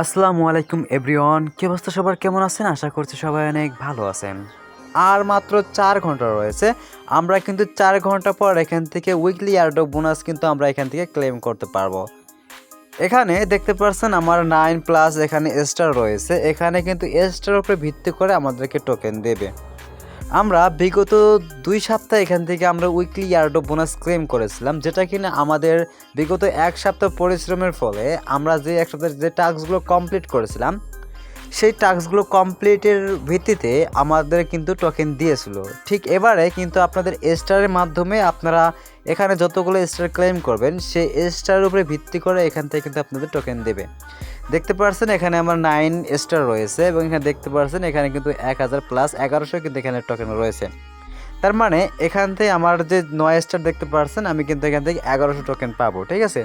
আসসালামু আলাইকুম এভরিওয়ান, কি অবস্থা সবার, কেমন আছেন? আশা করছি সবাই অনেক ভালো আছেন। আর মাত্র 4 ঘন্টা রয়েছে। আমরা কিন্তু 4 ঘন্টা পর এখান থেকে উইকলি এয়ারড্রপ বোনাস কিন্তু আমরা এখান থেকে ক্লেম করতে পারবো। এখানে দেখতে পাচ্ছেন আমার 9+ এখানে স্টার রয়েছে। এখানে কিন্তু স্টার উপরে ভিত্তি করে আমাদেরকে টোকেন দেবে। আমরা বিগত 2 সপ্তাহ এখান থেকে আমরা উইকলি এয়ারড্রপ বোনাস ক্লেম করেছিলাম, যেটা কিনা আমাদের বিগত 1 সপ্তাহ পরিশ্রমের ফলে আমরা যে 1 সপ্তাহের যে টাস্কগুলো কমপ্লিট করেছিলাম সেই টাস্কগুলো কমপ্লিটের ভিত্তিতে আমাদের কিন্তু টোকেন দিয়েছিল। ঠিক এবারে কিন্তু আপনাদের স্টারের মাধ্যমে আপনারা এখানে যতগুলো স্টার ক্লেম করবেন সেই স্টারের উপরে ভিত্তি করে এখান থেকে কিন্তু আপনাদের টোকেন দেবে। দেখতে পাচ্ছেন এখানে আমার 9 স্টার রয়েছে এবং এখানে দেখতে পাচ্ছেন এখানে কিন্তু 1000+ 1100 কিন্তু এখানে টোকেন রয়েছে। তার মানে এখান থেকে আমার যে 9 স্টার দেখতে পাচ্ছেন আমি কিন্তু এখান থেকে 1100 টোকেন পাবো, ঠিক আছে।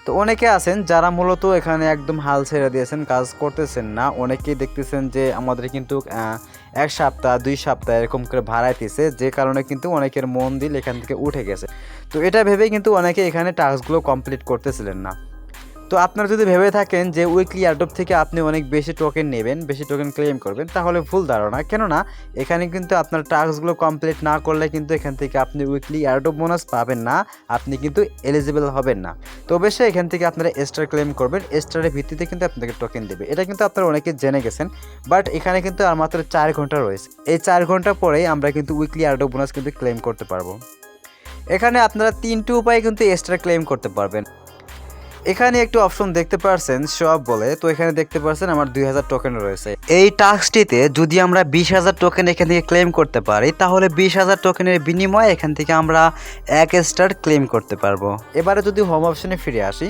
তো অনেকে আছেন যারা মূলত এখানে একদম হাল ছেড়ে দিয়েছেন, কাজ করতেছেন না। অনেকেই দেখতেছেন যে আমাদের কিন্তু 1 সপ্তাহ 2 সপ্তাহ এরকম করে ভাড়াইতেছে, যে কারণে কিন্তু অনেকের মন দিল এখান থেকে উঠে গেছে। তো এটা ভেবেই কিন্তু অনেকে এখানে টাস্কগুলো কমপ্লিট করতেছিলেন না। তো আপনারা যদি ভেবে থাকেন যে উইকলি এয়ারড্রপ থেকে আপনি অনেক বেশি টোকেন নেবেন, বেশি টোকেন ক্লেম করবেন, তাহলে ভুল ধারণা। কেননা এখানে কিন্তু আপনার টাস্কগুলো কমপ্লিট না করলে কিন্তু এখান থেকে আপনি উইকলি এয়ারড্রপ বোনাস পাবেন না, আপনি কিন্তু এলিজিবল হবেন না। তো অবশ্যই এখান থেকে আপনারা স্টার ক্লেম করবেন, স্টারের ভিত্তিতে কিন্তু আপনাকে টোকেন দেবে। এটা কিন্তু আপনারা অনেকে জেনে গেছেন, বাট এখানে কিন্তু আর মাত্র 4 ঘন্টা রয়েছে। এই 4 ঘন্টা পরেই আমরা কিন্তু উইকলি এয়ারড্রপ বোনাস কিন্তু ক্লেম করতে পারবো। এখানে আপনারা 3টি উপায়ে কিন্তু স্টার ক্লেম করতে পারবেন। এখানে একটু অপশন দেখতে পাচ্ছেন সব বলে, তো এখানে দেখতে পাচ্ছেন আমার 2000 টোকেন রয়েছে। এই টাস্কটিতে যদি আমরা 20,000 টোকেন এখান থেকে ক্লেম করতে পারি, তাহলে 20,000 টোকেনের বিনিময়ে এখান থেকে আমরা 1 স্টার ক্লেম করতে পারবো। এবারে যদি হোম অপশনে ফিরে আসি,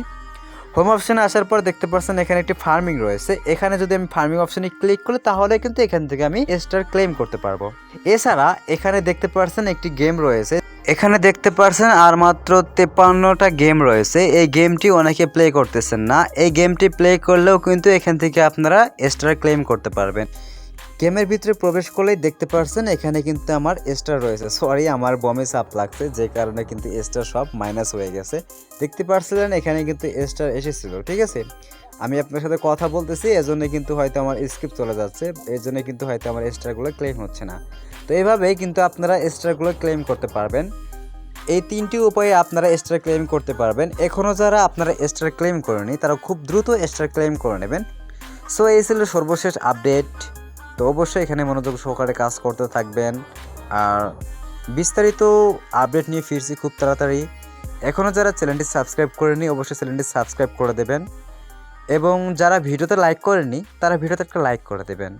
হোম অপশনে আসার পর দেখতে পাচ্ছেন এখানে একটি ফার্মিং রয়েছে। এখানে যদি আমি ফার্মিং অপশনে ক্লিক করি তাহলে কিন্তু এখান থেকে আমি স্টার ক্লেম করতে পারবো। এছাড়া এখানে দেখতে পাচ্ছেন একটি গেম রয়েছে। এখানে দেখতে পাচ্ছেন আর মাত্র 53টা গেম রয়েছে। এই গেমটি অনেকে প্লে করতেছেন না। এই গেমটি প্লে করলেও কিন্তু এখান থেকে আপনারা স্টার ক্লেম করতে পারবেন। গেমের ভিতরে প্রবেশ করলেই দেখতে পাচ্ছেন এখানে কিন্তু আমার স্টার রয়েছে। সরি, আমার বমে চাপ লাগছে, যে কারণে কিন্তু স্টার সব মাইনাস হয়ে গেছে। দেখতে পাচ্ছিলেন এখানে কিন্তু স্টার এসেছিল, ঠিক আছে। আমি আপনার সাথে কথা বলতেছি, এজন্য কিন্তু হয়তো আমার স্কিপ চলে যাচ্ছে, এই জন্য কিন্তু হয়তো আমার স্টারগুলো ক্লেম হচ্ছে না। তো এইভাবেই কিন্তু আপনারা স্টারগুলো ক্লেম করতে পারবেন। এই 3টি উপায়ে আপনারা স্টার ক্লেম করতে পারবেন। এখনও যারা আপনারা স্টার ক্লেম করেনি তারা খুব দ্রুত স্টার ক্লেম করে নেবেন। সো এই ছিল সর্বশেষ আপডেট। তো অবশ্যই এখানে মনোযোগ সহকারে কাজ করতে থাকবেন। আর বিস্তারিত আপডেট নিয়ে ফিরছি খুব তাড়াতাড়ি। এখনও যারা চ্যানেলটি সাবস্ক্রাইব করেনি অবশ্যই চ্যানেলটি সাবস্ক্রাইব করে দেবেন, এবং যারা ভিডিওতে লাইক করেনি তারা ভিডিওতে একটা লাইক করে দেবেন।